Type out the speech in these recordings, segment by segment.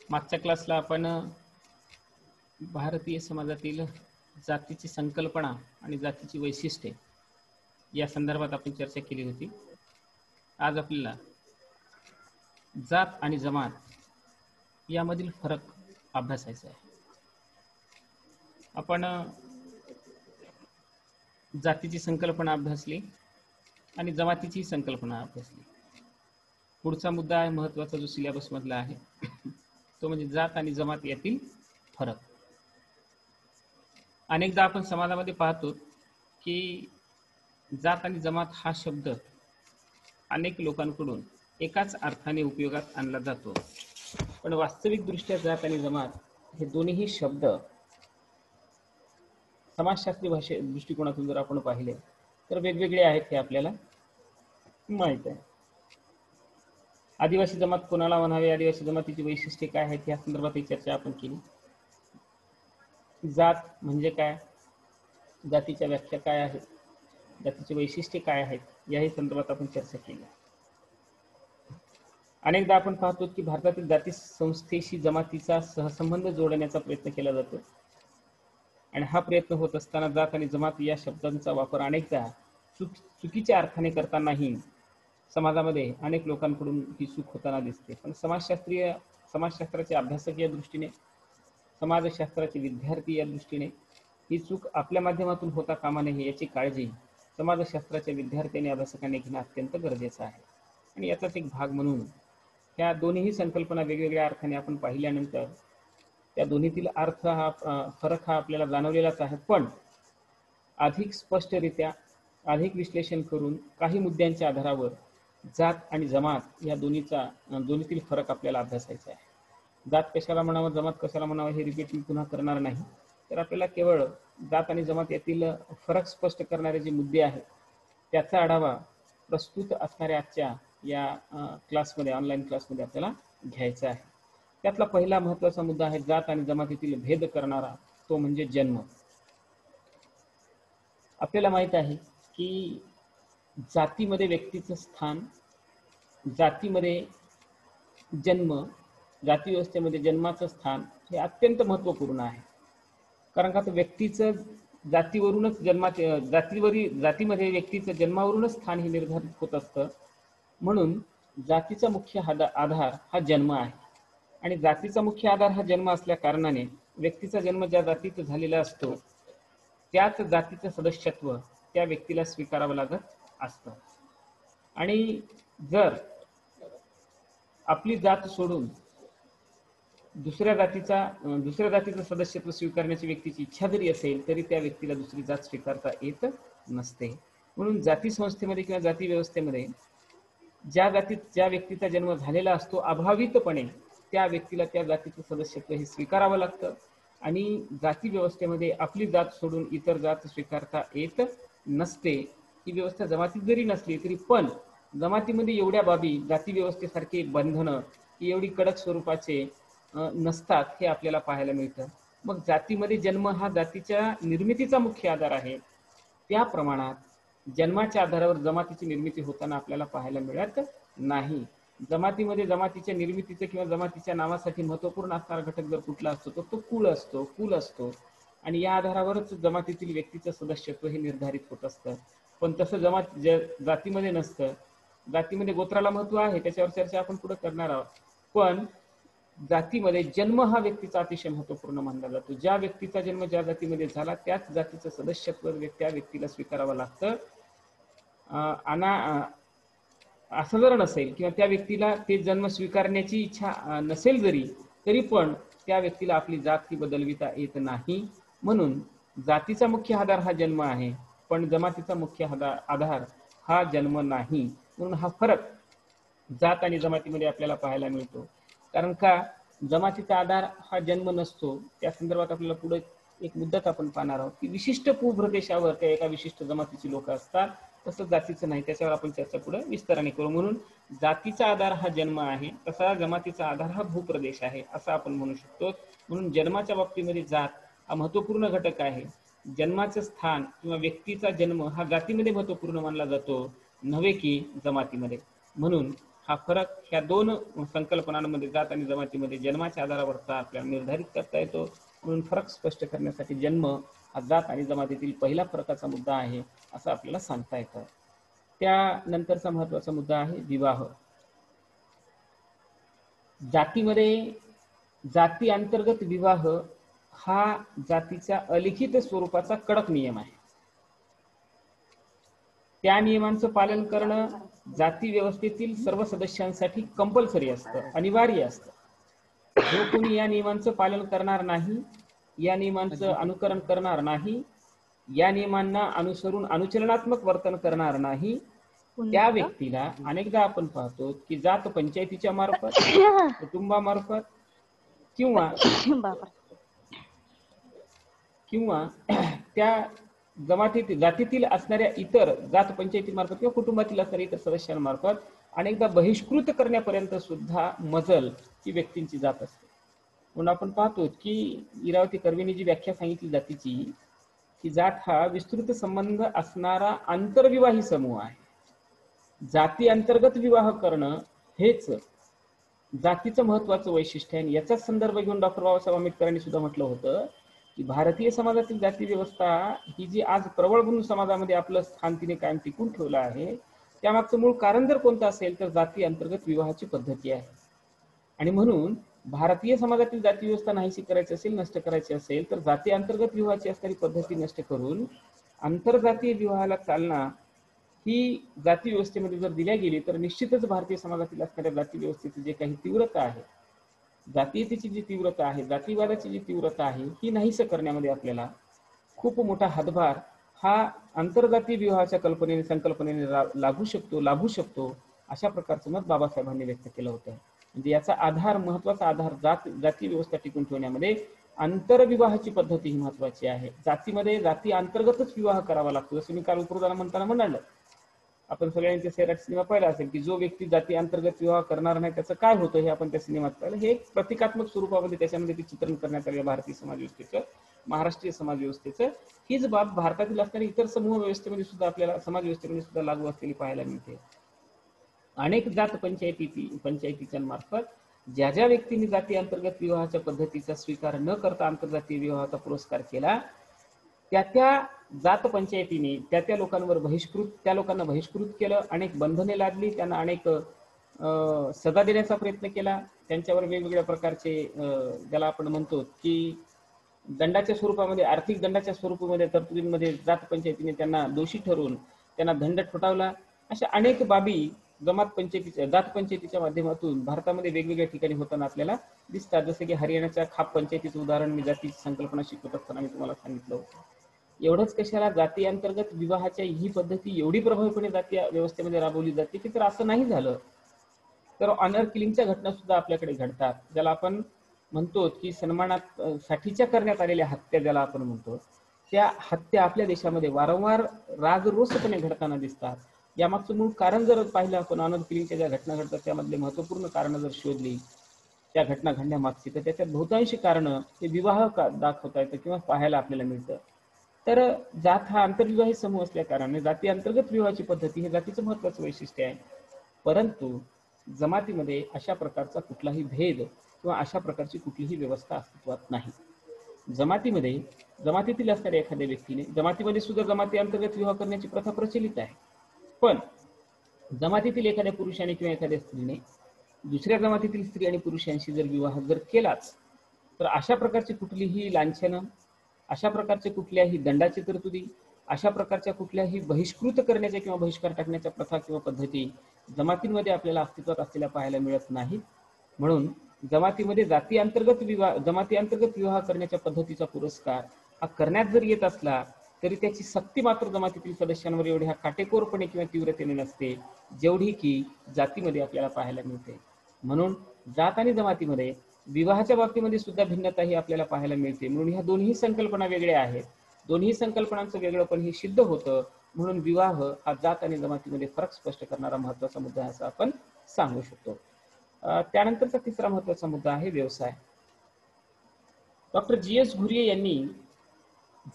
मागच्या क्लासला आपण भारतीय समाजातील जातीची संकल्पना आणि जातीची वैशिष्ट्ये या संदर्भात आपण चर्चा केली होती। आज आपल्याला जात आणि जमात यामधील फरक अभ्यासायचा आहे। आपण जातीची संकल्पना अभ्यासली आणि जमातीची संकल्पना अभ्यासली। पुढचा मुद्दा आहे महत्त्वाचा जो सिलेबस मधला आहे तो म्हणजे जात आणि जमात यातील फरक। अनेकदा आपण समाजामध्ये पाहतो की जात आणि जमात हा शब्द अनेक लोकांकडून एकाच अर्थाने उपयोगात आणला जातो, पण वास्तविक दृष्ट्या जात आणि जमात हे दोन्ही शब्द समाजशास्त्रीय भाषे दृष्टिकोनातून जर आपण पाहिले तर वेगवेगळे आहेत हे आपल्याला माहित आहे। आदिवासी जमात कोणाला म्हणावे, आदिवासी जमातीची वैशिष्ट्ये काय आहेत या संदर्भात चर्चा आपण केली। जात म्हणजे काय, जातीच्या व्याख्या काय आहेत, जातीची वैशिष्ट्ये काय आहेत याही संदर्भात आपण चर्चा केली। अनेकदा आपण पाहतो की भारतातील जाती संस्थेशी जमातीचा सहसंबंध जोडण्याचा प्रयत्न केला जातो आणि हा प्रयत्न होत असताना जात आणि जमात या शब्दांचा वापर अनेकदा चुकीच्या अर्थाने करतानाही समाजामध्ये अनेक लोकांकडून ही चूक होताना दिसते। पण समाजशास्त्राचे अभ्यासक या दृष्टीने, समाजशास्त्राचे विद्यार्थी या दृष्टीने ही चूक आपल्या माध्यमातून होता कामा नये याची काळजी समाजशास्त्राच्या विद्यार्थ्यांनी अभ्यासकांनी घेणं अत्यंत गरजेचं आहे। आणि याचाच एक भाग म्हणून ह्या दोन्ही संकल्पना वेगवेगळ्या अर्थाने आपण पाहिल्यानंतर त्या दोन्हीतील अर्थ हा फरक हा आपल्याला जाणवलेलाच आहे, पण अधिक स्पष्टरित्या अधिक विश्लेषण करून काही मुद्द्यांच्या आधारावर जात आणि जमात या दोन्हीतील फरक आपल्याला अभ्यासायचा आहे। जात कशाला म्हणावं, जमात कशाला म्हणावं हे रिपीट मी पुन्हा करणार नाही, तर आपल्याला केवळ जात आणि जमात यातील फरक स्पष्ट करणारे जे मुद्दे आहेत त्याचा आढावा प्रस्तुत असणाऱ्या आजच्या या क्लासमध्ये, ऑनलाईन क्लासमध्ये आपल्याला घ्यायचा आहे। त्यातला पहिला महत्त्वाचा मुद्दा आहे जात आणि जमातीतील भेद करणारा, तो म्हणजे जन्म। आपल्याला माहित आहे की जातीमध्ये व्यक्तीचं स्थान, जातीमध्ये जन्म, जाती व्यवस्थेमध्ये जन्माचं स्थान हे अत्यंत महत्त्वपूर्ण आहे। कारण का तर व्यक्तीचं जातीवरूनच जातीमध्ये व्यक्तीचं जन्मावरूनच स्थान हे निर्धारित होत असतं, म्हणून जातीचा मुख्य आधार हा जन्म आहे आणि जातीचा मुख्य आधार हा जन्म असल्या कारणाने व्यक्तीचा जन्म ज्या जातीत झालेला असतो त्याच जातीचं सदस्यत्व त्या व्यक्तीला स्वीकारावं लागत असतं। आणि जर आपली जात सोडून दुसऱ्या जातीचं सदस्यत्व स्वीकारण्याची व्यक्तीची इच्छा जरी असेल तरी त्या व्यक्तीला दुसरी जात स्वीकारता येत नसते। म्हणून जाती संस्थेमध्ये किंवा जाती व्यवस्थेमध्ये ज्या जातीत ज्या व्यक्तीचा जन्म झालेला असतो अभावितपणे त्या व्यक्तीला त्या जातीचं सदस्यत्व हे स्वीकारावं लागतं आणि जाती व्यवस्थेमध्ये आपली जात सोडून इतर जात स्वीकारता येत नसते। ही व्यवस्था जमातीत जरी नसली तरी पण जमातीमध्ये एवढ्या बाबी जाती व्यवस्थेसारखे बंधनं ही एवढी कडक स्वरूपाचे नसतात हे आपल्याला पाहायला मिळतं। मग जातीमध्ये जन्म हा जातीच्या निर्मितीचा मुख्य आधार आहे, त्या प्रमाणात जन्माच्या आधारावर जमातीची निर्मिती होताना आपल्याला पाहायला मिळत नाही। जमातीमध्ये जमातीच्या निर्मितीचं किंवा जमातीच्या नावासाठी महत्त्वपूर्ण असणारा घटक जर कुठला असतो तर तो कुल असतो आणि या आधारावरच जमातीतील व्यक्तीचं सदस्यत्व हे निर्धारित होत असतं। पण तसं जातीमध्ये नसतं। जातीमध्ये गोत्राला महत्त्व आहे, त्याच्यावर चर्चा आपण पुढे करणार आहोत, पण जातीमध्ये जन्म हा व्यक्तीचा अतिशय महत्त्वपूर्ण मानला जातो। ज्या व्यक्तीचा जन्म ज्या जातीमध्ये झाला त्याच जातीचं सदस्यत्व त्या व्यक्तीला स्वीकारावं लागतं। असं जर नसेल किंवा त्या व्यक्तीला ते जन्म स्वीकारण्याची इच्छा नसेल जरी तरी पण त्या व्यक्तीला आपली जात ही बदलविता येत नाही। म्हणून जातीचा मुख्य आधार हा जन्म आहे, पण जमातीचा मुख्य आधार हा जन्म नाही। म्हणून हा फरक जात आणि जमातीमध्ये आपल्याला पाहायला मिळतो। कारण का जमातीचा आधार हा जन्म नसतो, त्या संदर्भात आपल्याला पुढे एक मुद्दाच आपण पाहणार आहोत की विशिष्ट भूप्रदेशावर त्या एका विशिष्ट जमातीची लोक असतात, तसं जातीचं नाही, त्याच्यावर आपण चर्चा पुढे विस्ताराने करू। म्हणून जातीचा आधार हा जन्म आहे, तसा जमातीचा आधार हा भूप्रदेश आहे असं आपण म्हणू शकतो। म्हणून जन्माच्या बाबतीमध्ये जात हा महत्त्वपूर्ण घटक आहे। जन्माचं स्थान किंवा व्यक्तीचा जन्म हा जातीमध्ये महत्त्वपूर्ण मानला जातो, नव्हे की जमातीमध्ये। म्हणून हा फरक ह्या दोन संकल्पनांमध्ये, जात आणि जमातीमध्ये जन्माच्या आधारावरचा आपल्याला निर्धारित करता येतो. म्हणून फरक स्पष्ट करण्यासाठी जन्म हा जात आणि जमातीतील पहिला फरकाचा मुद्दा आहे असं आपल्याला सांगता येतं. त्यानंतरचा महत्वाचा मुद्दा आहे विवाह. जातीमध्ये जाती अंतर्गत विवाह हा जातीच्या अलिखित स्वरूपाचा कडक नियम आहे. त्या नियमांचं पालन करणं जाती व्यवस्थेतील सर्व सदस्यांसाठी कंपल्सरी असतं, अनिवार्य असतं. जो कोणी या नियमांचं पालन करणार नाही, या नियमांचं अनुकरण करणार नाही, या नियमांना अनुसरून अनुचलनात्मक वर्तन करणार नाही, त्या व्यक्तीला अनेकदा आपण पाहतो की जात पंचायतीच्या मार्फत, कुटुंबामार्फत किंवा त्या जातीतील असणाऱ्या इतर जात पंचायतीमार्फत किंवा कुटुंबातील असणाऱ्या इतर सदस्यांमार्फत अनेकदा बहिष्कृत करण्यापर्यंत सुद्धा मजल ही व्यक्तींची जात असते. म्हणून आपण पाहतो की इरावती कर्वेने जी व्याख्या सांगितली जातीची, की जात हा विस्तृत संबंध असणारा आंतरविवाही समूह आहे. जाती अंतर्गत विवाह करणं हेच जातीचं महत्वाचं वैशिष्ट्य आहे. याचाच संदर्भ घेऊन डॉक्टर बाबासाहेब आंबेडकरांनी सुद्धा म्हटलं होतं की भारतीय समाजातील जाती व्यवस्था ही जी आज प्रबळ बनून समाजामध्ये आपलं स्थान तिने कायम टिकून ठेवलं आहे, त्यामागचं मूळ कारण जर कोणतं असेल तर जाती अंतर्गत विवाहाची पद्धती आहे. आणि म्हणून भारतीय समाजातील जाती व्यवस्था नाहीशी करायची असेल, नष्ट करायची असेल तर जाती अंतर्गत विवाहाची असणारी पद्धती नष्ट करून आंतरजातीय विवाहाला चालना ही जाती व्यवस्थेमध्ये जर दिल्या गेली तर निश्चितच भारतीय समाजातील असणाऱ्या जाती व्यवस्थेची जे काही तीव्रता आहे, जातीयतेची जी तीव्रता आहे, जातीवादाची जी तीव्रता आहे, ही नाहीसं करण्यामध्ये आपल्याला खूप मोठा हातभार हा आंतरजातीय विवाहाच्या संकल्पनेने लागू शकतो अशा प्रकारचं मत बाबासाहेबांनी व्यक्त केलं होतं. म्हणजे याचा आधार, महत्वाचा आधार जाती व्यवस्था टिकून ठेवण्यामध्ये आंतरविवाहाची पद्धती ही महत्वाची आहे. जातीमध्ये जाती अंतर्गतच विवाह करावा लागतो. जसं मी काल उपरोधाला म्हणताना म्हणाल, आपण सगळ्यांचे सैराट सिनेमा पाहिला असेल की जो व्यक्ती जाती अंतर्गत विवाह करणार नाही त्याचं काय होतं हे आपण त्या सिनेमात पाहिलं. हे एक प्रतिकात्मक स्वरूपामध्ये त्याच्यामध्ये ते चित्रण करण्यात आले भारतीय समाज व्यवस्थेचं, महाराष्ट्रीय समाज व्यवस्थेचं. हीच बाब भारतातील असणारी इतर समूह व्यवस्थेमध्ये सुद्धा आपल्याला समाज व्यवस्थेमध्ये सुद्धा लागू असलेली पाहायला मिळते. अनेक जात पंचायतीच्या मार्फत ज्या ज्या व्यक्तींनी जाती अंतर्गत विवाहाच्या पद्धतीचा स्वीकार न करता आंतरजातीय विवाहाचा पुरस्कार केला, त्या जात पंचायतीने त्या लोकांना बहिष्कृत केलं, अनेक बंधने लादली, त्यांना अनेक सजा देण्याचा प्रयत्न केला, त्यांच्यावर वेगवेगळ्या प्रकारचे ज्याला आपण म्हणतो की दंडाच्या स्वरूपामध्ये, आर्थिक दंडाच्या स्वरूपामध्ये तरतुदींमध्ये जात पंचायतीने त्यांना दोषी ठरवून त्यांना दंड ठोठावला. अशा अनेक बाबी जात पंचायतीच्या माध्यमातून भारतामध्ये वेगवेगळ्या ठिकाणी होताना आपल्याला दिसतात. जसं की हरियाणाच्या खाप पंचायतीचं उदाहरण मी जातीची संकल्पना शिकवत असताना मी तुम्हाला सांगितलं होतं. एवढंच कशाला, जाती अंतर्गत विवाहाच्या ही पद्धती एवढी प्रभावीपणे जाती व्यवस्थेमध्ये राबवली जाते की जर असं नाही झालं तर ऑनर किलिंगच्या घटना सुद्धा आपल्याकडे घडतात. ज्याला आपण म्हणतो की सन्मानात साठीच्या करण्यात आलेल्या हत्या ज्याला आपण म्हणतो, त्या हत्या आपल्या देशामध्ये वारंवार राजरोसपणे घडताना दिसतात. यामागचं मूळ कारण जर पाहिलं आपण, ऑनर किलिंगच्या ज्या घटना घडतात त्यामधले महत्वपूर्ण कारण जर शोधली त्या घटना घडण्यामागची, तर त्याच्यात बहुतांशी कारण ते विवाह दाखवता येतं किंवा पाहायला आपल्याला मिळतं. तर जात हा आंतरविवाही समूह असल्या कारणाने जाती अंतर्गत विवाहाची पद्धती हे जातीचं महत्वाचं वैशिष्ट्य आहे. परंतु जमातीमध्ये अशा प्रकारचा कुठलाही भेद किंवा अशा प्रकारची कुठलीही व्यवस्था अस्तित्वात नाही. जमातीतील असणाऱ्या एखाद्या व्यक्तीने, जमातीमध्ये सुद्धा जमाती अंतर्गत विवाह करण्याची प्रथा प्रचलित आहे, पण जमातीतील एखाद्या पुरुषाने किंवा एखाद्या स्त्रीने दुसऱ्या जमातीतील स्त्री आणि पुरुषांशी जर विवाह जर केलाच तर अशा प्रकारची कुठलीही लांछनं, अशा प्रकारचे कुठल्याही दंडाची तरतुदी, अशा प्रकारच्या कुठल्याही बहिष्कृत करण्याच्या किंवा बहिष्कार टाकण्याच्या प्रथा किंवा पद्धती जमातींमध्ये आपल्याला अस्तित्वात असलेल्या पाहायला मिळत नाहीत. म्हणून जमाती अंतर्गत विवाह करण्याच्या पद्धतीचा पुरस्कार हा करण्यात जर येत असला तरी त्याची सक्ती मात्र जमातीतील सदस्यांवर एवढ्या काटेकोरपणे किंवा तीव्रतेने नसते जेवढी की जातीमध्ये आपल्याला पाहायला मिळते. म्हणून जात आणि जमातीमध्ये विवाहाच्या बाबतीमध्ये सुद्धा भिन्नता ही आपल्याला पाहायला मिळते. म्हणून ह्या दोन्ही संकल्पना वेगळ्या आहेत. दोन्ही संकल्पनांचं वेगळंपण हे सिद्ध होतं. म्हणून विवाह हा जात आणि जमातीमध्ये फरक स्पष्ट करणारा महत्वाचा मुद्दा आहे असं आपण सांगू शकतो. त्यानंतरचा तिसरा महत्वाचा मुद्दा आहे व्यवसाय. Doctor GS. घुरिये यांनी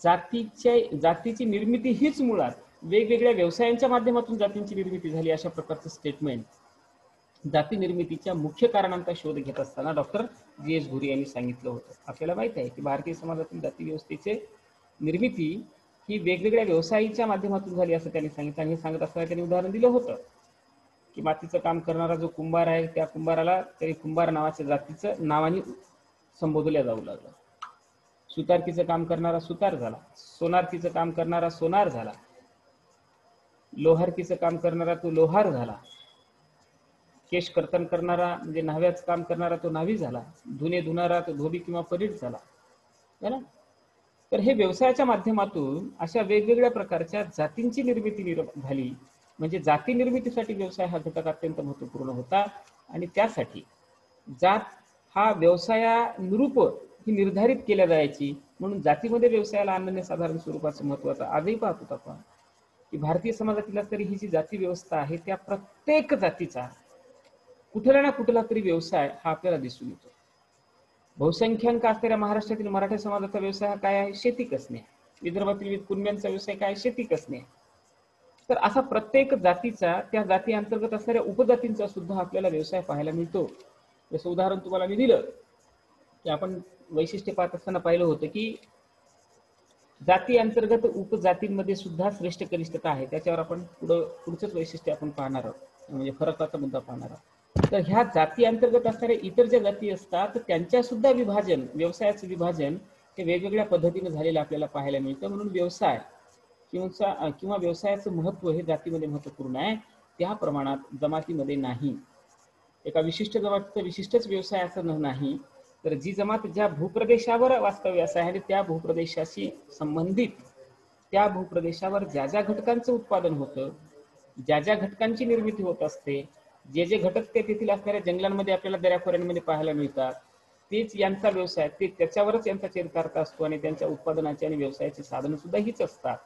जातीची निर्मिती हीच मुळात वेगवेगळ्या व्यवसायांच्या माध्यमातून जातींची निर्मिती झाली अशा प्रकारचं स्टेटमेंट जाती निर्मितीच्या मुख्य कारणांचा शोध घेत असताना डॉक्टर जी.एस. भुरी यांनी सांगितलं होतं. आपल्याला माहित आहे की भारतीय समाजातील जाती व्यवस्थेचे निर्मिती ही वेगवेगळ्या व्यवसायाच्या माध्यमातून झाली असं त्यांनी सांगितलं. आणि हे सांगत असताना त्यांनी उदाहरण दिलं होतं की मातीचं काम करणारा जो कुंभार आहे त्या कुंभाराला तरी कुंभार नावाच्या जातीचं नावाने संबोधल्या जाऊ लागलं. सुतारकीचं काम करणारा सुतार झाला, सोनारकीचं काम करणारा सोनार झाला, लोहारकीचं काम करणारा तो लोहार झाला, केश कर्तन करणारा म्हणजे न्हाव्याचं काम करणारा तो न्हावी झाला, धुणे धुणारा तो धोबी किंवा परीट झाला, है ना. तर हे व्यवसायाच्या माध्यमातून अशा वेगवेगळ्या प्रकारच्या जातींची निर्मिती झाली. म्हणजे जाती निर्मितीसाठी व्यवसाय हा घटक अत्यंत महत्वपूर्ण होता. आणि त्यासाठी जात हा व्यवसायानुरूप ही निर्धारित केल्या जायची. म्हणून जातीमध्ये व्यवसायाला अनन्यसाधारण स्वरूपाचं महत्वाचं आजही पाहतो आपण की भारतीय समाजातील तरी ही जी जाती व्यवस्था आहे त्या प्रत्येक जातीचा कुठला ना कुठला तरी व्यवसाय हा आपल्याला दिसून येतो. बहुसंख्याक असणाऱ्या महाराष्ट्रातील मराठा समाजाचा व्यवसाय हा काय आहे? शेती कसणे. विदर्भातील कुणब्यांचा व्यवसाय काय? शेती कसणे. तर असा प्रत्येक जातीचा त्या जाती अंतर्गत असणाऱ्या उपजातींचा सुद्धा आपल्याला व्यवसाय पाहायला मिळतो. जसं उदाहरण तुम्हाला मी दिलं की आपण वैशिष्ट्य पाहत असताना पाहिलं होतं की जाती अंतर्गत उपजातींमध्ये सुद्धा श्रेष्ठ कनिष्ठता आहे. त्याच्यावर आपण पुढचंच वैशिष्ट्य आपण पाहणार आहोत, म्हणजे फरकाचा मुद्दा पाहणार आहोत. तर ह्या जाती अंतर्गत असणाऱ्या इतर ज्या जाती असतात त्यांच्या सुद्धा विभाजन, व्यवसायाचं विभाजन हे वेगवेगळ्या पद्धतीने झालेलं आपल्याला पाहायला मिळतं. म्हणून व्यवसाय किंवा व्यवसायाचं महत्व हे जातीमध्ये महत्वपूर्ण आहे, त्या प्रमाणात जमातीमध्ये नाही. एका विशिष्ट जमातीचा विशिष्टच व्यवसाय असं नाही, तर जी जमात ज्या भूप्रदेशावर वास्तव्यास आहे आणि त्या भूप्रदेशाशी संबंधित त्या भूप्रदेशावर ज्या ज्या घटकांचं उत्पादन होतं, ज्या ज्या घटकांची निर्मिती होत असते, जे जे घटक ते तेथील असणाऱ्या जंगलांमध्ये आपल्याला दऱ्याखोऱ्यांमध्ये पाहायला मिळतात, तेच यांचा व्यवसाय, ते त्याच्यावरच यांचा चरितार्थ असतो आणि त्यांच्या उत्पादनाची आणि व्यवसायाची साधनं सुद्धा हीच असतात.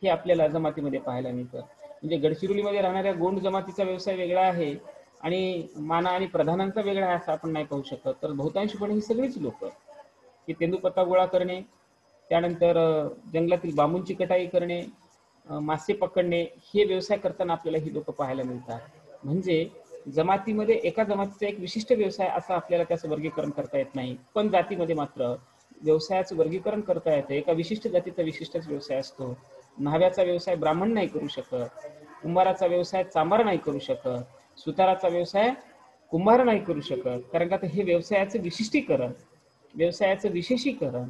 हे आपल्याला जमातीमध्ये पाहायला मिळतं. म्हणजे गडचिरोलीमध्ये राहणाऱ्या गोंड जमातीचा व्यवसाय वेगळा आहे आणि माना आणि प्रधानांचा वेगळा आहे असं आपण नाही पाहू शकत. तर बहुतांशपणे ही सगळीच लोक की तेंदूपत्ता गोळा करणे, त्यानंतर जंगलातील बांबूंची कटाई करणे, मासे पकडणे, हे व्यवसाय करताना आपल्याला ही लोक पाहायला मिळतात. म्हणजे जमातीमध्ये एका जमातीचा एक विशिष्ट व्यवसाय असं आपल्याला त्याचं वर्गीकरण करता येत नाही, पण जातीमध्ये मात्र व्यवसायाचं वर्गीकरण करता येतं. एका विशिष्ट जातीचा विशिष्टच व्यवसाय असतो. न्हाव्याचा व्यवसाय ब्राह्मण नाही करू शकत, कुंभाराचा व्यवसाय चांभार नाही करू शकत, सुताराचा व्यवसाय कुंभार नाही करू शकत. कारण का हे व्यवसायाचं विशिष्टीकरण, व्यवसायाचं विशेषीकरण,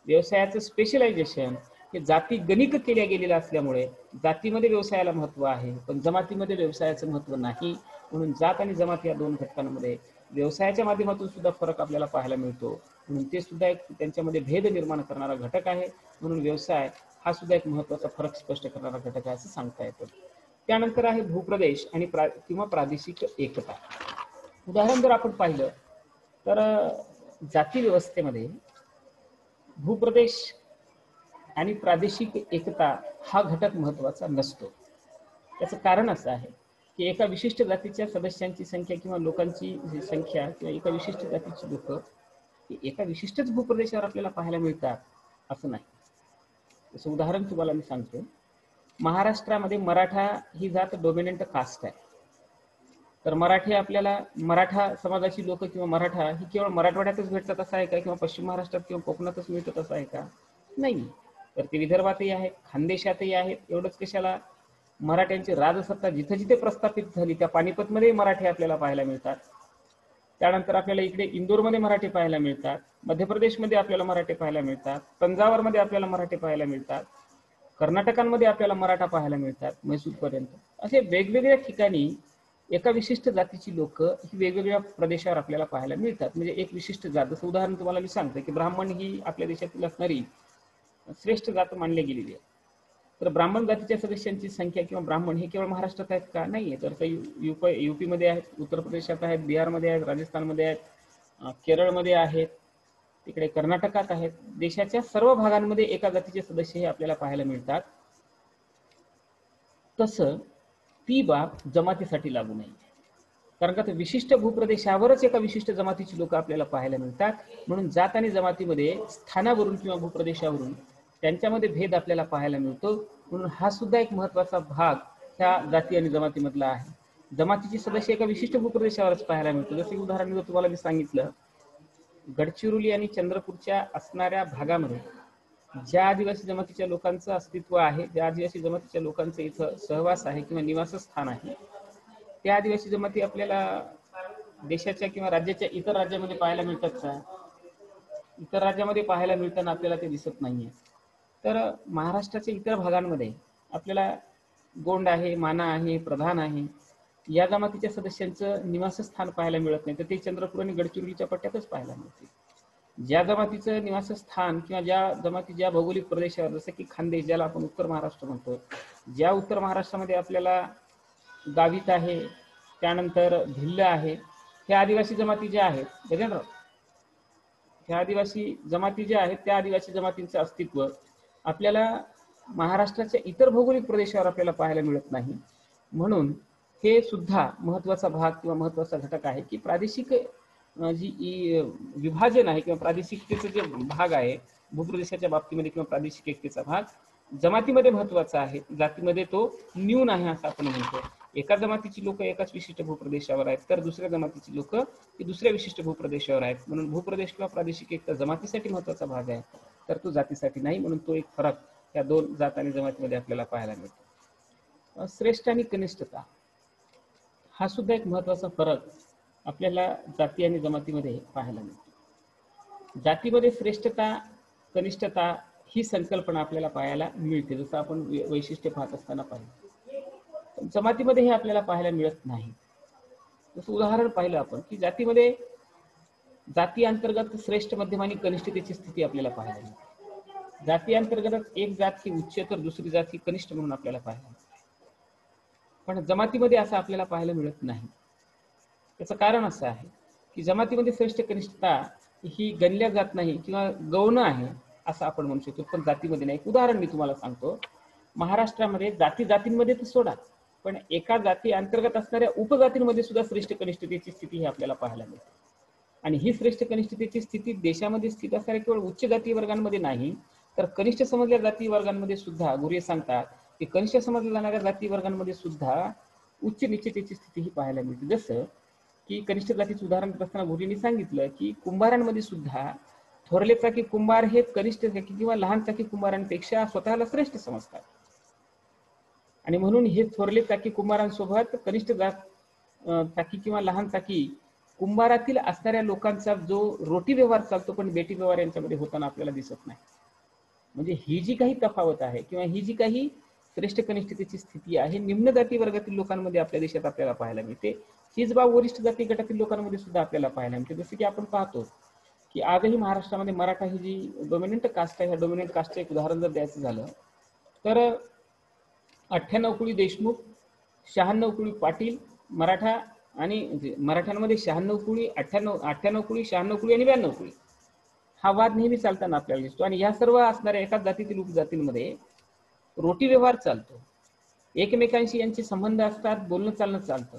व्यवसायाचं स्पेशलायझेशन हे जाती गणिक केल्या गेलेलं असल्यामुळे जातीमध्ये व्यवसायाला महत्व आहे, पण जमातीमध्ये व्यवसायाचं महत्व नाही. म्हणून जात आणि जमात या दोन घटकांमध्ये व्यवसायाच्या माध्यमातून सुद्धा फरक आपल्याला पाहायला मिळतो. म्हणून ते सुद्धा एक त्यांच्यामध्ये भेद निर्माण करणारा घटक आहे. म्हणून व्यवसाय हा सुद्धा एक महत्वाचा फरक स्पष्ट करणारा घटक आहे असं सांगता येतं. त्यानंतर आहे भूप्रदेश आणि किंवा प्रादेशिक एकता. उदाहरण जर आपण पाहिलं तर जाती व्यवस्थेमध्ये भूप्रदेश आणि प्रादेशिक एकता हा घटक महत्वाचा नसतो. त्याचं कारण असं आहे की एका विशिष्ट जातीच्या सदस्यांची संख्या किंवा लोकांची संख्या किंवा एका विशिष्ट जातीची लोक एका विशिष्टच भूप्रदेशावर आपल्याला पाहायला मिळतात असं नाही. जसं उदाहरण तुम्हाला मी सांगतो, महाराष्ट्रामध्ये मराठा ही जात डोमिनंट कास्ट आहे. तर मराठी आपल्याला मराठा समाजाची लोक किंवा मराठा ही केवळ मराठवाड्यातच भेटतात असं आहे का, किंवा पश्चिम महाराष्ट्रात किंवा कोकणातच मिळतात असं आहे का? नाही. तर ते विदर्भातही आहेत, खानदेशातही आहेत. एवढंच कशाला, मराठ्यांची राजसत्ता जिथे जिथे प्रस्थापित झाली त्या पानिपतमध्ये मराठी आपल्याला पाहायला मिळतात. त्यानंतर आपल्याला इकडे इंदोरमध्ये मराठी पाहायला मिळतात, मध्य प्रदेशमध्ये आपल्याला मराठी पाहायला मिळतात, तंजावरमध्ये आपल्याला मराठी पाहायला मिळतात, कर्नाटकांमध्ये आपल्याला मराठा पाहायला मिळतात, म्हैसूरपर्यंत. असे वेगवेगळ्या ठिकाणी एका विशिष्ट जातीची लोक ही वेगवेगळ्या प्रदेशावर आपल्याला पाहायला मिळतात. म्हणजे एक विशिष्ट जात, जसं उदाहरण तुम्हाला मी सांगतो की ब्राह्मण ही आपल्या देशातील असणारी श्रेष्ठ जात मानली गेलेली आहे. तर ब्राह्मण जातीच्या सदस्यांची संख्या किंवा ब्राह्मण हे केवळ महाराष्ट्रात आहेत का? नाहीये. तर युपी मध्ये आहेत, उत्तर प्रदेशात आहेत, बिहारमध्ये आहेत, राजस्थानमध्ये आहेत, केरळमध्ये आहेत, तिकडे कर्नाटकात आहेत. देशाच्या सर्व भागांमध्ये एका जातीचे सदस्य हे आपल्याला पाहायला मिळतात. तसं ती बाब जमातीसाठी लागू नाही. कारण का विशिष्ट भूप्रदेशावरच एका विशिष्ट जमातीची लोक आपल्याला पाहायला मिळतात. म्हणून जात आणि जमातीमध्ये स्थानावरून किंवा भूप्रदेशावरून त्यांच्यामध्ये भेद आपल्याला पाहायला मिळतो. म्हणून हा सुद्धा एक महत्वाचा भाग ह्या जाती आणि जमातीमधला आहे. जमातीचे सदस्य एका विशिष्ट भूप्रदेशावरच पाहायला मिळतो. जसे उदाहरण जर तुम्हाला मी सांगितलं, गडचिरोली आणि चंद्रपूरच्या असणाऱ्या भागामध्ये ज्या आदिवासी जमातीच्या लोकांचं अस्तित्व आहे, ज्या आदिवासी जमातीच्या लोकांचं इथं सहवास आहे किंवा निवासस्थान आहे, त्या आदिवासी जमाती आपल्याला देशाच्या किंवा राज्याच्या इतर राज्यामध्ये पाहायला मिळतात का? इतर राज्यामध्ये पाहायला मिळताना आपल्याला ते दिसत नाहीये. तर महाराष्ट्राच्या इतर भागांमध्ये आपल्याला गोंड आहे, माना आहे, प्रधान आहे, या जमातीच्या सदस्यांचं निवासस्थान पाहायला मिळत नाही. तर ते चंद्रपूर आणि गडचिरोलीच्या पट्ट्यातच पाहायला मिळते. ज्या जमातीचं निवासस्थान किंवा ज्या जमाती ज्या भौगोलिक प्रदेशावर, जसं की खानदेश ज्याला आपण उत्तर महाराष्ट्र म्हणतो, ज्या उत्तर महाराष्ट्रामध्ये आपल्याला गावित आहे, त्यानंतर भिल्ल आहे, ह्या आदिवासी जमाती ज्या आहेत, गजेंद्र, ह्या आदिवासी जमाती ज्या आहेत त्या आदिवासी जमातींचं अस्तित्व आपल्याला महाराष्ट्राच्या इतर भौगोलिक प्रदेशावर आपल्याला पाहायला मिळत नाही. म्हणून हे सुद्धा महत्वाचा भाग किंवा महत्वाचा घटक आहे की प्रादेशिक जी विभाजन आहे किंवा प्रादेशिकतेचा जे भाग आहे भूप्रदेशाच्या बाबतीमध्ये किंवा प्रादेशिक एकतेचा भाग जमातीमध्ये महत्वाचा आहे, जातीमध्ये तो न्यून आहे असं आपण म्हणतो. एका जमातीची लोक एकाच विशिष्ट भूप्रदेशावर आहेत, तर दुसऱ्या जमातीची लोक ही दुसऱ्या विशिष्ट भूप्रदेशावर आहेत. म्हणून भूप्रदेश किंवा प्रादेशिक एकता जमातीसाठी महत्वाचा भाग आहे, तर तो जातीसाठी नाही. म्हणून तो एक फरक या दोन जात आणि जमातीमध्ये आपल्याला पाहायला मिळतो. श्रेष्ठ आणि कनिष्ठता हा सुद्धा एक महत्वाचा फरक आपल्याला जाती आणि जमातीमध्ये पाहायला मिळतो. जातीमध्ये श्रेष्ठता कनिष्ठता ही संकल्पना आपल्याला पाहायला मिळते, जसं आपण वैशिष्ट्य पाहत असताना पाहिलं. जमातीमध्ये हे आपल्याला पाहायला मिळत नाही. जसं उदाहरण पाहिलं आपण की जातीमध्ये जाती अंतर्गत श्रेष्ठ, मध्यम आणि कनिष्ठतेची स्थिती आपल्याला पाहायला मिळते. जाती अंतर्गत एक जात ही उच्च तर दुसरी जात ही कनिष्ठ म्हणून आपल्याला पाहायला मिळते. पण जमातीमध्ये असं आपल्याला पाहायला मिळत नाही. त्याचं कारण असं आहे की जमातीमध्ये श्रेष्ठ कनिष्ठता ही गणल्या जात नाही किंवा गौण आहे असं आपण म्हणू शकतो, पण जातीमध्ये नाही. एक उदाहरण मी तुम्हाला सांगतो. महाराष्ट्रामध्ये जाती जातींमध्ये तर सोडा, पण एका जाती अंतर्गत असणाऱ्या उपजातींमध्ये सुद्धा श्रेष्ठ कनिष्ठतेची स्थिती ही आपल्याला पाहायला मिळते. आणि ही श्रेष्ठ कनिष्ठतेची स्थिती देशामध्ये स्थित असणाऱ्या केवळ उच्च जाती वर्गांमध्ये नाही, तर कनिष्ठ समजल्या जाती वर्गांमध्ये सुद्धा गुरे सांगतात की कनिष्ठ समजल्या जाणाऱ्या जाती वर्गांमध्ये सुद्धा उच्च निश्चितेची स्थिती ही पाहायला मिळते. जसं की कनिष्ठ जातीचं उदाहरण देत असताना गुरुजींनी सांगितलं की कुंभारांमध्ये सुद्धा थोरले चाकी कुंभार हे कनिष्ठ चाकी किंवा लहान चाकी कुंभारांपेक्षा स्वतःला श्रेष्ठ समजतात. आणि म्हणून हे थोरले चाकी कुंभारांसोबत कनिष्ठ चाकी किंवा लहान चाकी कुंभारातील असणाऱ्या लोकांचा जो रोटी व्यवहार चालतो पण बेटी व्यवहार यांच्यामध्ये होताना आपल्याला दिसत नाही. म्हणजे ही जी काही तफावत आहे किंवा ही जी काही श्रेष्ठ कनिष्ठतेची स्थिती आहे निम्न जाती वर्गातील लोकांमध्ये आपल्या देशात आपल्याला पाहायला मिळते. हीच बाब वरिष्ठ जाती गटातील लोकांमध्ये सुद्धा आपल्याला पाहायला मिळते. जसं की आपण पाहतो की आजही महाराष्ट्रामध्ये मराठा ही जी डोमिनंट कास्ट आहे, ह्या डोमिनंट कास्टचं एक उदाहरण जर द्यायचं झालं तर 98 कुळी देशमुख, 96 कुळी पाटील मराठा, आणि मराठ्यांमध्ये 96 कुळी, 98 कुळी, 96 कुळी आणि 92 कुळी हा वाद नेहमी चालताना आपल्याला दिसतो. आणि ह्या सर्व असणाऱ्या एकाच जातीतील उपजातींमध्ये रोटी व्यवहार चालतो, एकमेकांशी यांचे संबंध असतात, बोलणं चालणं चालतं,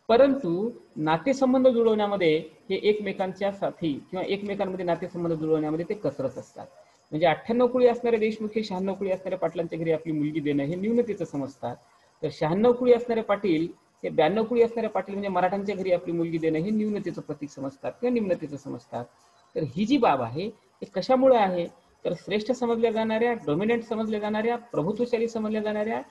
परंतु नातेसंबंध जुळवण्यामध्ये हे एकमेकांच्या साथी किंवा एकमेकांमध्ये नातेसंबंध जुळवण्यामध्ये ते कसरत असतात. म्हणजे 98 कुळी असणारे देशमुख हे 96 कुळी असणाऱ्या पाटलांच्या घरी आपली मुलगी देणं हे न्यूनतेचं समजतात, तर 96 कुळी असणारे पाटील हे 92 कुळी असणाऱ्या पाटील म्हणजे मराठ्यांच्या घरी आपली मुलगी देणं हे न्यूनतेचं प्रतीक समजतात किंवा निम्नतेचं समजतात. तर ही जी बाब आहे हे कशामुळे आहे, तर श्रेष्ठ समजल्या जाणाऱ्या, डॉमिनंट समजल्या जाणाऱ्या, प्रभुत्वशाली समजल्या जाणाऱ्या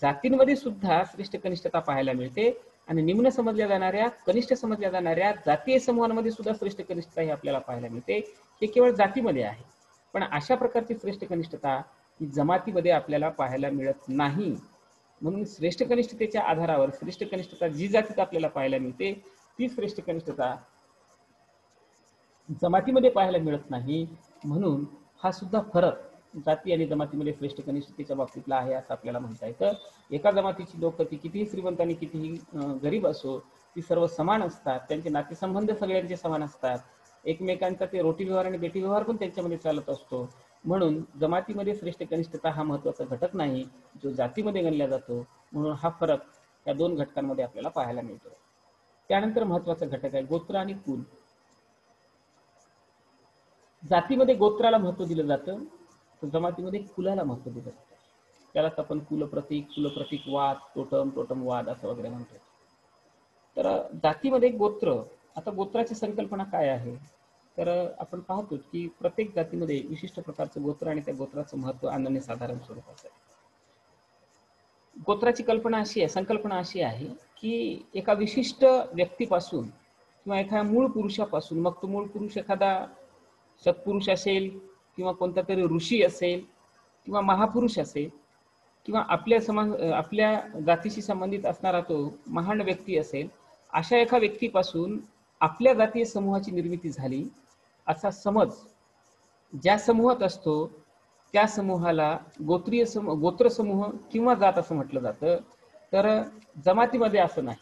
जातींमध्ये सुद्धा श्रेष्ठ कनिष्ठता पाहायला मिळते आणि निम्न समजल्या जाणाऱ्या, कनिष्ठ समजल्या जाणाऱ्या जातीय समूहांमध्ये सुद्धा श्रेष्ठ कनिष्ठता ही आपल्याला पाहायला मिळते. हे केवळ जातीमध्ये आहे, पण अशा प्रकारची श्रेष्ठ कनिष्ठता ही जमातीमध्ये आपल्याला पाहायला मिळत नाही. म्हणून श्रेष्ठ कनिष्ठतेच्या आधारावर श्रेष्ठ कनिष्ठता जी जातीत आपल्याला पाहायला मिळते ती श्रेष्ठ कनिष्ठता जमातीमध्ये पाहायला मिळत नाही. म्हणून हा सुद्धा फरक जाती आणि जमातीमध्ये श्रेष्ठ कनिष्ठतेच्या बाबतीतला आहे असं आपल्याला म्हणता येतं. एका जमातीची लोक ती कितीही श्रीमंत आणि कितीही गरीब असो ती सर्व समान असतात, त्यांचे नातेसंबंध सगळ्यांचे समान असतात, एकमेकांचा ते रोटी व्यवहार आणि बेटी व्यवहार पण त्यांच्यामध्ये चालत असतो. म्हणून जमातीमध्ये श्रेष्ठ कनिष्ठता हा महत्वाचा घटक नाही जो जातीमध्ये गणला जातो. म्हणून हा फरक या दोन घटकांमध्ये आपल्याला पाहायला मिळतो. त्यानंतर महत्वाचा घटक आहे गोत्र आणि कुल. जातीमध्ये गोत्राला महत्व दिलं जातं, तर जमातीमध्ये कुलाला महत्व दिलं जातं. त्यालाच आपण कुलप्रतीक, कुलप्रतीकवाद, टोटमवाद असं वगैरे म्हणतो. तर जातीमध्ये गोत्र, आता गोत्राची संकल्पना काय आहे, तर आपण पाहतो की प्रत्येक जातीमध्ये विशिष्ट प्रकारचं गोत्र आणि त्या गोत्राचं महत्व अनन्यसाधारण स्वरूपाचं आहे. गोत्राची कल्पना अशी आहे, संकल्पना अशी आहे की एका विशिष्ट व्यक्तीपासून किंवा एखाद्या मूळ पुरुषापासून, मग तो मूळ पुरुष एखादा सत्पुरुष असेल किंवा कोणता तरी ऋषी असेल किंवा महापुरुष असेल किंवा आपल्या जातीशी संबंधित असणारा तो महान व्यक्ती असेल, अशा एका व्यक्तीपासून आपल्या जातीय समूहाची निर्मिती झाली असा समज ज्या समूहात असतो त्या समूहाला गोत्र समूह किंवा जात असं म्हटलं जातं. तर जमातीमध्ये असं नाही.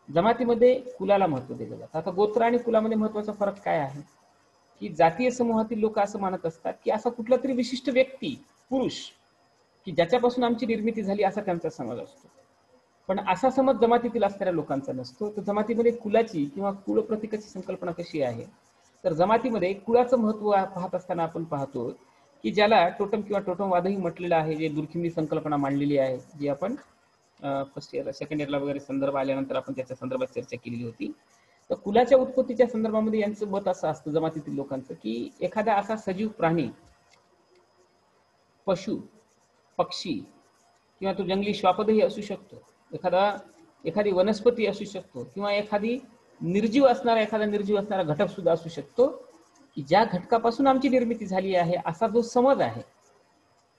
जमातीमध्ये कुलाला महत्व दिलं जातं. आता गोत्र आणि कुलामध्ये महत्वाचा फरक काय आहे की जातीय समूहातील लोक असं मानत असतात की असा कुठला तरी विशिष्ट व्यक्ती, पुरुष, की ज्याच्यापासून आमची निर्मिती झाली असा त्यांचा समज असतो. पण असा समज जमातीतील असणाऱ्या लोकांचा नसतो. तर जमातीमध्ये कुलाची किंवा कुळ प्रतीकाची संकल्पना कशी आहे, तर जमातीमध्ये कुळाचं महत्व पाहत असताना आपण पाहतो की ज्याला टोटम किंवा टोटमवादही म्हटलेलं आहे, जे दुर्खिमनी संकल्पना मांडलेली आहे, जी आपण फर्स्ट इयर सेकंड इयरला वगैरे संदर्भ आल्यानंतर आपण त्याच्या संदर्भात चर्चा केलेली होती. तर कुलाच्या उत्पत्तीच्या संदर्भामध्ये यांचं मत असं असतं जमातीतील लोकांचं की एखादा असा सजीव प्राणी, पशु, पक्षी किंवा तो जंगली श्वापदही असू शकतो, एखादी वनस्पती असू शकतो किंवा एखादा निर्जीव असणारा घटक सुद्धा असू शकतो की ज्या घटकापासून आमची निर्मिती झाली आहे असा जो समज आहे.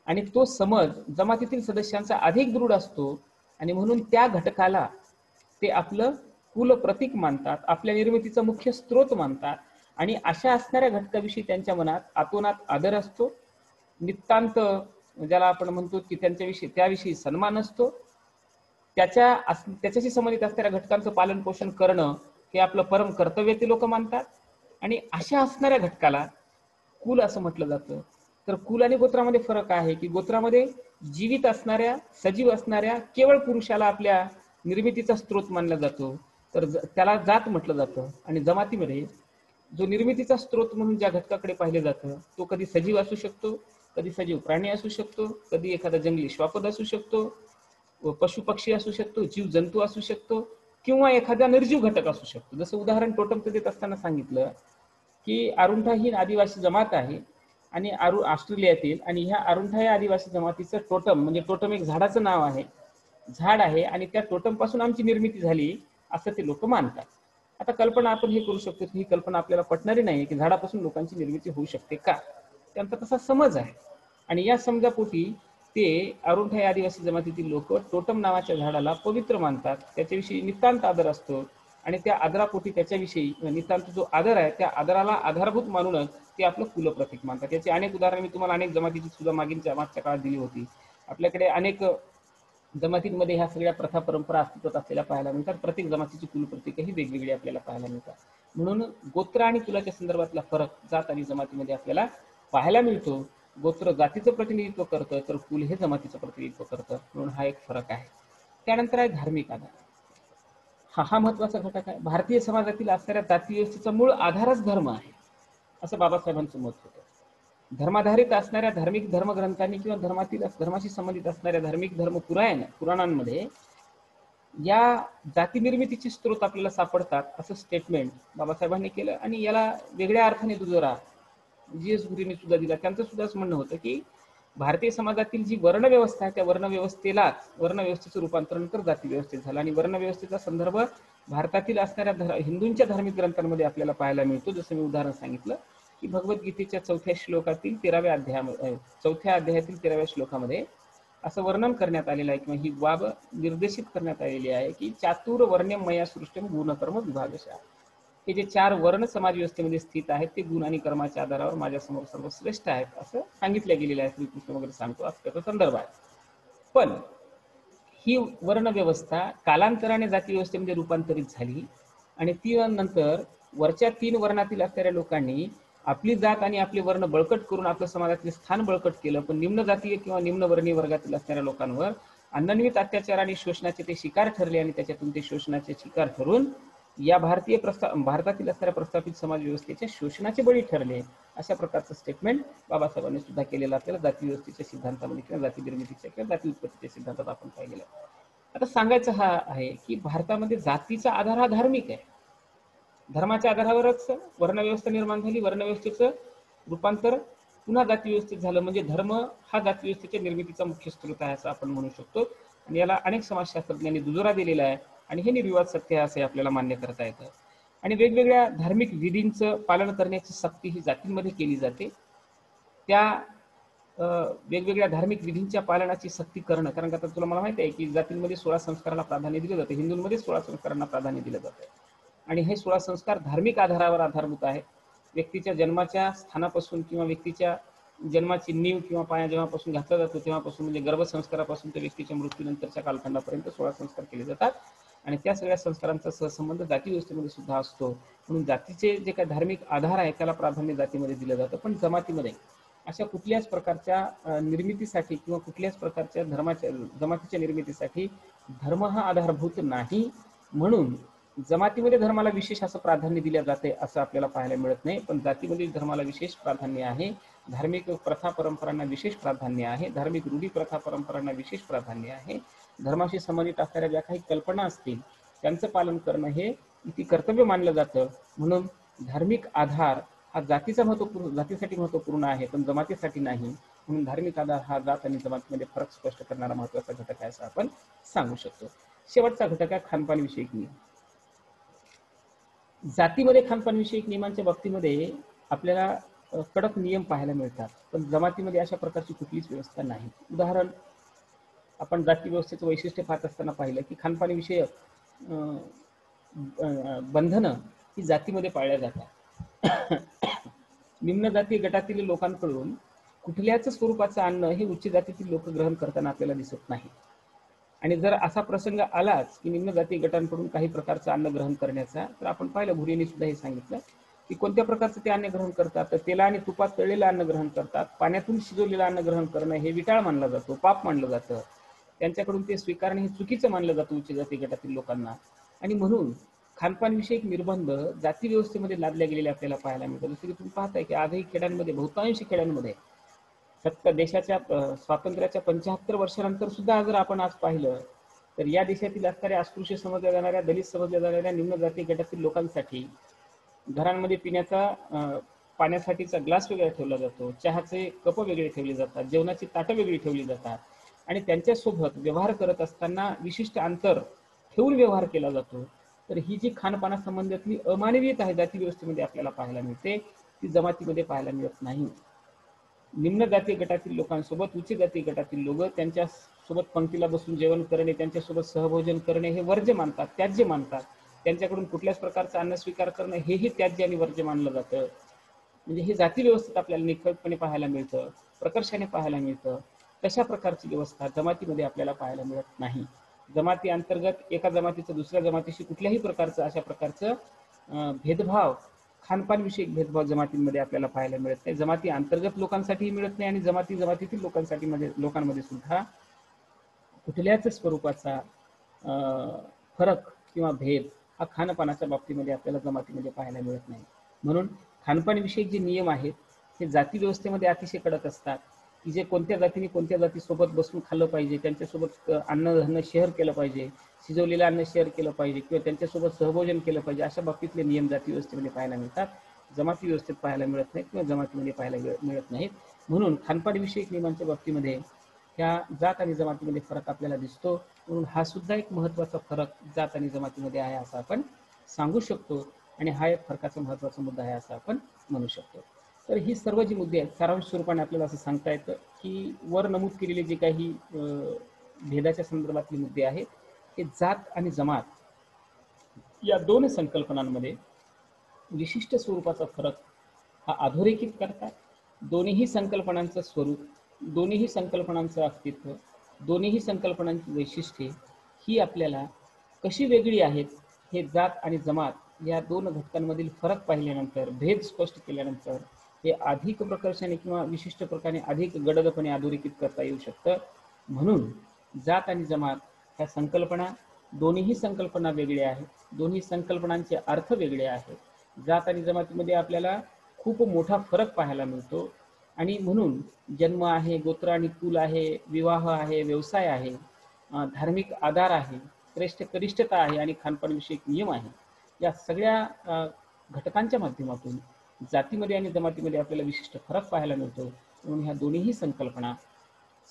आणि तो समज जमातीतील सदस्यांचा अधिक दृढ असतो आणि म्हणून त्या घटकाला ते आपलं कुल प्रतीक मानतात, आपल्या निर्मितीचा मुख्य स्रोत मानतात. आणि अशा असणाऱ्या घटकाविषयी त्यांच्या मनात आतोनात आदर असतो, नितांत ज्याला आपण म्हणतो की त्याविषयी सन्मान असतो. त्याच्याशी संबंधित असणाऱ्या घटकांचं पालन पोषण करणं हे आपलं परम कर्तव्य ते लोक मानतात. आणि अशा असणाऱ्या घटकाला कुल असं म्हटलं जातं. तर कुल आणि गोत्रामध्ये फरक आहे की गोत्रामध्ये जीवित असणाऱ्या, सजीव असणाऱ्या केवळ पुरुषाला आपल्या निर्मितीचा स्रोत मानला जातो, तर त्याला जात म्हटलं जातं. आणि जमातीमध्ये जो निर्मितीचा स्रोत म्हणून ज्या घटकाकडे पाहिले जातं तो कधी सजीव असू शकतो, कधी सजीव प्राणी असू शकतो, कधी एखादा जंगली श्वापद असू शकतो, पशु पक्षी असू शकतो, जीव जंतू असू शकतो किंवा एखादा निर्जीव घटक असू शकतो. जसं उदाहरण टोटमचं देत असताना सांगितलं की अरुंठा ही आदिवासी जमात आहे आणि ऑस्ट्रेलियातील, आणि ह्या अरुंठा या आदिवासी जमातीचं टोटम म्हणजे टोटम एक झाडाचं नाव आहे, झाड आहे, आणि त्या टोटम पासून आमची निर्मिती झाली असं ते लोक मानतात. आता कल्पना आपण हे करू शकतो की ही कल्पना आपल्याला पटणारी नाही की झाडापासून लोकांची निर्मिती होऊ शकते का, त्यांचा तसा समज आहे. आणि या समजापोटी ते अरुंठा या आदिवासी जमातीतील लोक टोटम नावाच्या झाडाला पवित्र मानतात, त्याच्याविषयी नितांत आदर असतो आणि त्या आदरापोटी त्याच्याविषयी नितांत जो आदर आहे त्या आदराला आधारभूत मानूनच ते आपलं कुलप्रतीक मानतात. याची अनेक उदाहरणं मी तुम्हाला अनेक जमातीची सुद्धा मागच्या काळात दिली होती. आपल्याकडे अनेक जमातींमध्ये ह्या सगळ्या प्रथा परंपरा अस्तित्वात असलेल्या पाहायला मिळतात. प्रत्येक जमातीची कुलप्रतीकही वेगवेगळी आपल्याला पाहायला मिळतात. म्हणून गोत्र आणि कुलाच्या संदर्भातला फरक जात आणि जमातीमध्ये आपल्याला पाहायला मिळतो. गोत्र जातीचं प्रतिनिधित्व करतं तर कुल हे जमातीचं प्रतिनिधित्व करतं, म्हणून हा एक फरक आहे. त्यानंतर आहे धार्मिक आधार. हा महत्वाचा घटक आहे. भारतीय समाजातील असणाऱ्या जाती व्यवस्थेचा मूळ आधारच धर्म आहे असं बाबासाहेबांचं मत होतं. धर्माधारित असणाऱ्या धार्मिक धर्मग्रंथांनी किंवा धर्माशी संबंधित असणाऱ्या धार्मिक पुराणांमध्ये या जाती निर्मितीचे स्रोत आपल्याला सापडतात असं स्टेटमेंट बाबासाहेबांनी केलं. आणि याला वेगळ्या अर्थाने दुजोरा जी.एस. गुरुंनी सुद्धा दिला. त्यांचं सुद्धा असं म्हणणं होतं की भारतीय समाजातील जी वर्णव्यवस्था आहे त्या वर्णव्यवस्थेचं रूपांतरण तर जाती व्यवस्थेत झालं. आणि वर्णव्यवस्थेचा संदर्भ भारतातील असणाऱ्या हिंदूंच्या धार्मिक ग्रंथांमध्ये आपल्याला पाहायला मिळतो. जसं मी उदाहरण सांगितलं की भगवद्गीतेच्या चौथ्या अध्यायातील 13व्या श्लोकामध्ये असं वर्णन करण्यात आलेलं आहे किंवा ही बाब निर्देशित करण्यात आलेली आहे की चातुर वर्ण्यम मया सृष्टम गुणकर्म विभागशः. हे जे 4 वर्ण समाज व्यवस्थेमध्ये स्थित आहेत ते गुण आणि कर्माच्या आधारावर माझ्यासमोर सर्वश्रेष्ठ आहेत असं सांगितलं गेलेलं आहे. श्रीकृष्ण वगैरे सांगतो असं त्याचा संदर्भ आहे. पण ही वर्ण व्यवस्था कालांतराने जाती व्यवस्थेमध्ये रूपांतरित झाली आणि ती नंतर वरच्या 3 वर्णातील असणाऱ्या लोकांनी आपली जात आणि आपले वर्ण बळकट करून आपल्या समाजातले स्थान बळकट केलं. पण निम्न जातीय किंवा निम्न वर्णीय वर्गातील असणाऱ्या लोकांवर अन्नन्वित अत्याचार आणि शोषणाचे ते शिकार ठरले आणि त्याच्यातून ते शोषणाचे शिकार ठरून या भारतातील असणाऱ्या प्रस्थापित समाज व्यवस्थेच्या शोषणाचे बळी ठरले. अशा प्रकारचं स्टेटमेंट बाबासाहेबांनी सुद्धा केलेलं आपल्याला जाती व्यवस्थेच्या सिद्धांतामध्ये किंवा जाती निर्मितीच्या किंवा जाती उत्पत्तीच्या सिद्धांतात आपण पाहिलेलं आहे. आता सांगायचं हा आहे की भारतामध्ये जातीचा आधार हा धार्मिक आहे. धर्माच्या आधारावरच वर्णव्यवस्था निर्माण झाली. वर्णव्यवस्थेचं रूपांतर पुन्हा जातीव्यवस्थेत झालं. म्हणजे धर्म हा जातीव्यवस्थेच्या निर्मितीचा मुख्य स्रोत आहे असं आपण म्हणू शकतो. आणि याला अनेक समाजशास्त्रज्ञांनी दुजोरा दिलेला आहे आणि हे निर्विवाद सत्य आहे असं आपल्याला मान्य करता येतं. आणि वेगवेगळ्या धार्मिक विधींचं पालन करण्याची सक्ती ही जातींमध्ये केली जाते. त्या वेगवेगळ्या धार्मिक विधींच्या पालनाची सक्ती करणं, कारण का आता तुला मला माहिती आहे की जातींमध्ये 16 संस्काराला प्राधान्य दिलं जातं. हिंदूंमध्ये 16 संस्कारांना प्राधान्य दिलं जातं आणि हे 16 संस्कार धार्मिक आधारावर आधारभूत आहेत. व्यक्तीच्या जन्माच्या स्थानापासून किंवा व्यक्तीच्या जन्माची नीव किंवा पाया जेव्हापासून घातला जातो तेव्हापासून म्हणजे गर्भसंस्कारापासून ते व्यक्तीच्या मृत्यूनंतरच्या कालखंडापर्यंत 16 संस्कार केले जातात आणि त्या सगळ्या संस्कारांचा सहसंबंध जाती व्यवस्थेमध्ये सुद्धा असतो. म्हणून जातीचे जे काही धार्मिक आधार आहे त्याला प्राधान्य जातीमध्ये दिलं जातं. पण जमातीमध्ये अशा कुठल्याच प्रकारच्या निर्मितीसाठी किंवा कुठल्याच प्रकारच्या जमातीच्या निर्मितीसाठी धर्म हा आधारभूत नाही. म्हणून जमातीमध्ये धर्माला विशेष असं प्राधान्य दिले जाते असं आपल्याला पाहायला मिळत नाही. पण जातीमध्ये धर्माला विशेष प्राधान्य आहे. धार्मिक प्रथा परंपरांना विशेष प्राधान्य आहे. धार्मिक रूढी प्रथा परंपरांना विशेष प्राधान्य आहे. धर्माशी संबंधित असणाऱ्या ज्या काही कल्पना असतील त्यांचं पालन करणं हे इथे कर्तव्य मानलं जातं. म्हणून धार्मिक आधार हा जातीसाठी महत्वपूर्ण आहे पण जमातीसाठी नाही. म्हणून धार्मिक आधार हा जात आणि जमातीमध्ये फरक स्पष्ट करणारा महत्वाचा घटक आहे असं आपण सांगू शकतो. शेवटचा घटक आहे खानपान विषयक नियम. जातीमध्ये खानपान विषयक नियमांच्या बाबतीमध्ये आपल्याला कडक नियम पाहायला मिळतात पण जमातीमध्ये अशा प्रकारची कुठलीच व्यवस्था नाही. उदाहरण आपण जाती व्यवस्थेचं वैशिष्ट्य पाहत असताना पाहिलं की खानपान विषयक बंधनं ही जातीमध्ये पाळल्या जातात. निम्न जाती गटातील लोकांकडून कुठल्याच स्वरूपाचं अन्न हे उच्च जातीतील लोक ग्रहण करताना आपल्याला दिसत नाही. आणि जर असा प्रसंग आलाच की निम्न जाती गटांकडून काही प्रकारचं अन्न ग्रहण करण्याचा तर आपण पाहिलं भुरीने सुद्धा हे सांगितलं की कोणत्या प्रकारचं ते अन्न ग्रहण करतात. तर तेला आणि तुपात तळलेलं अन्न ग्रहण करतात. पाण्यातून शिजवलेलं अन्न ग्रहण करणं हे विटाळ मानलं जातं, पाप मानलं जातं. त्यांच्याकडून ते स्वीकारणे हे चुकीचं मानलं जातं उच्च जाती गटातील लोकांना. आणि म्हणून खानपान विषयक निर्बंध जाती व्यवस्थेमध्ये लादल्या गेलेले आपल्याला पाहायला मिळतात. जसं की तुम्ही पाहताय की आजही खेड्यांमध्ये बहुतांश खेड्यांमध्ये देशाच्या स्वातंत्र्याच्या 75 वर्षानंतर सुद्धा जर आपण आज पाहिलं तर या देशातील असणाऱ्या अस्पृश्य समजल्या जाणाऱ्या, दलित समजल्या जाणाऱ्या निम्न जाती गटातील लोकांसाठी घरांमध्ये पिण्याचा पाण्यासाठीचा ग्लास वेगळा ठेवला जातो, चहाचे कप वेगळे ठेवले जातात, जेवणाची ताटं वेगळी ठेवली जातात आणि त्यांच्यासोबत व्यवहार करत असताना विशिष्ट अंतर ठेवून व्यवहार केला जातो. तर ही जी खानपानासंबंधातली अमानवीयता आहे जाती व्यवस्थेमध्ये आपल्याला पाहायला मिळते ती जमातीमध्ये पाहायला मिळत नाही. निम्न जाती गटातील लोकांसोबत उच्च जाती गटातील लोक त्यांच्या सोबत पंक्तीला बसून जेवण करणे, त्यांच्यासोबत सहभोजन करणे हे वर्ज्य मानतात, त्याज्य मानतात. त्यांच्याकडून कुठल्याच प्रकारचा अन्न स्वीकार करणं हेही त्याज्य आणि वर्ज्य मानलं जातं. म्हणजे हे जाती व्यवस्थेत आपल्याला निखळपणे पाहायला मिळतं, प्रकर्षाने पाहायला मिळतं. तशा प्रकारची व्यवस्था जमातीमध्ये आपल्याला पाहायला मिळत नाही. जमाती अंतर्गत एका जमातीचं दुसऱ्या जमातीशी कुठल्याही प्रकारचं अशा प्रकारचं भेदभाव, खानपान विषयक भेदभाव जमातींमध्ये आपल्याला पाहायला मिळत नाही. जमाती अंतर्गत लोकांसाठीही मिळत नाही आणि जमातीतील लोकांमध्ये सुद्धा कुठल्याच स्वरूपाचा फरक किंवा भेद हा खानपानाच्या बाबतीमध्ये आपल्याला जमातीमध्ये पाहायला मिळत नाही. म्हणून खानपान विषयक जे नियम आहेत हे जाती व्यवस्थेमध्ये अतिशय कडक असतात की जे कोणत्या जातीने कोणत्या जातीसोबत बसून खाल्लं पाहिजे, त्यांच्यासोबत अन्न शेअर केलं पाहिजे, शिजवलेलं अन्न शेअर केलं पाहिजे किंवा त्यांच्यासोबत सहभोजन केलं पाहिजे, अशा बाबतीतले नियम जाती व्यवस्थेमध्ये पाहायला मिळतात. जमाती व्यवस्थेत पाहायला मिळत नाहीत किंवा जमातीमध्ये पाहायला मिळत नाहीत. म्हणून खानपान विषयक नियमांच्या बाबतीमध्ये ह्या जात आणि जमातीमध्ये फरक आपल्याला दिसतो. म्हणून हा सुद्धा एक महत्त्वाचा फरक जात आणि जमातीमध्ये आहे असं आपण सांगू शकतो आणि हा एक फरकाचा महत्त्वाचा मुद्दा आहे असं आपण म्हणू शकतो. तर ही सर्व जी मुद्दे आहेत सारांश स्वरूपाने आपल्याला असं सांगता येतं की वर नमूद केलेले जे काही भेदाच्या संदर्भातले मुद्दे आहेत हे जात आणि जमात या दोन संकल्पनांमध्ये विशिष्ट स्वरूपाचा फरक हा अधोरेखित करतात. दोन्हीही संकल्पनांचं स्वरूप, दोन्हीही संकल्पनांचं अस्तित्व, दोन्हीही संकल्पनांची वैशिष्ट्ये ही आपल्याला कशी वेगळी आहेत हे जात आणि जमात या दोन घटकांमधील फरक पाहिल्यानंतर, भेद स्पष्ट केल्यानंतर हे अधिक प्रकर्षाने किंवा विशिष्ट प्रकारे अधिक गडदपणे अधोरेखित करता येऊ शकतं. म्हणून जात आणि जमात ह्या संकल्पना, दोन्हीही संकल्पना वेगळ्या आहेत, दोन्ही संकल्पनांचे अर्थ वेगळे आहेत. जात आणि जमातीमध्ये आपल्याला खूप मोठा फरक पाहायला मिळतो आणि म्हणून जन्म आहे, गोत्र आणि कुल आहे, विवाह आहे, व्यवसाय आहे, धार्मिक आधार आहे, श्रेष्ठ कनिष्ठता आहे आणि खानपानविषयक नियम आहे, या सगळ्या घटकांच्या माध्यमातून जातीमध्ये आणि जमातीमध्ये आपल्याला विशिष्ट फरक पाहायला मिळतो. म्हणून ह्या दोन्हीही संकल्पना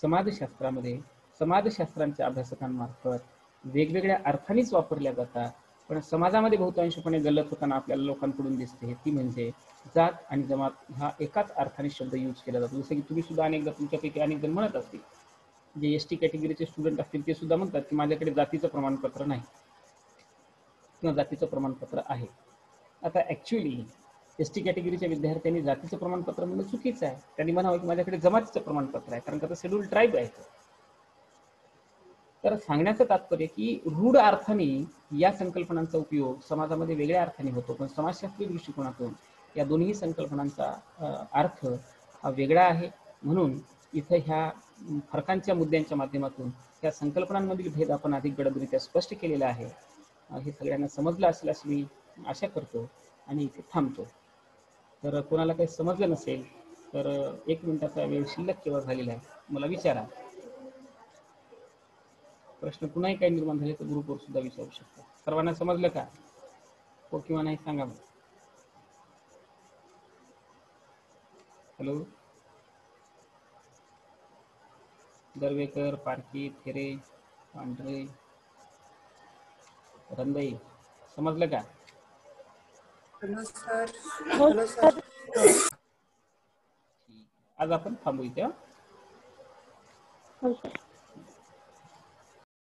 समाजशास्त्रामध्ये समाजशास्त्रांच्या अभ्यासकांमार्फत वेगवेगळ्या अर्थानेच वापरल्या जातात, पण समाजामध्ये बहुतांशपणे गल्लत होताना आपल्याला लोकांकडून दिसते, ती म्हणजे जात आणि जमात हा एकाच अर्थाने शब्द यूज केला जातो. जसं की तुम्ही सुद्धा अनेकदा तुमच्यापैकी अनेक जण म्हणत असतील, जे एस टी कॅटेगरीचे स्टुडंट असतील ते सुद्धा म्हणतात की माझ्याकडे जातीचं प्रमाणपत्र नाही किंवा जातीचं प्रमाणपत्र आहे. आता ॲक्च्युली एस टी कॅटेगरीच्या विद्यार्थ्यांनी जातीचं प्रमाणपत्र म्हणणं चुकीचं आहे. त्यांनी म्हणावं की माझ्याकडे जमातीचं प्रमाणपत्र आहे, कारण का शेड्यूल ट्राईब आहे. तर सांगण्याचं तात्पर्य की रूढ अर्थाने या संकल्पनांचा उपयोग समाजामध्ये वेगळ्या अर्थाने होतो, पण समाजशास्त्रीय दृष्टिकोनातून या दोन्ही संकल्पनांचा अर्थ हा वेगळा आहे. म्हणून इथं ह्या फरकांच्या मुद्द्यांच्या माध्यमातून या संकल्पनांमधील भेद आपण अधिक गडबडीने स्पष्ट केलेला आहे. हे सगळ्यांना समजलं असेल अशी मी आशा करतो आणि इथे थांबतो. तर कोणाला काही समजलं नसेल तर 1 मिनिटाचा वेळ शिल्लक केव्हा झालेला आहे, मला विचारा. प्रश्न पुन्हाही काही निर्माण झाले तर ग्रुपवर सुद्धा विचारू शकता. सर्वांना समजलं का? हो किंवा नाही सांगा. हॅलो, दर्वेकर, पारखी, थेरे, पांढरे, रंदाई, समजलं का? आज आपण थांबू इथे.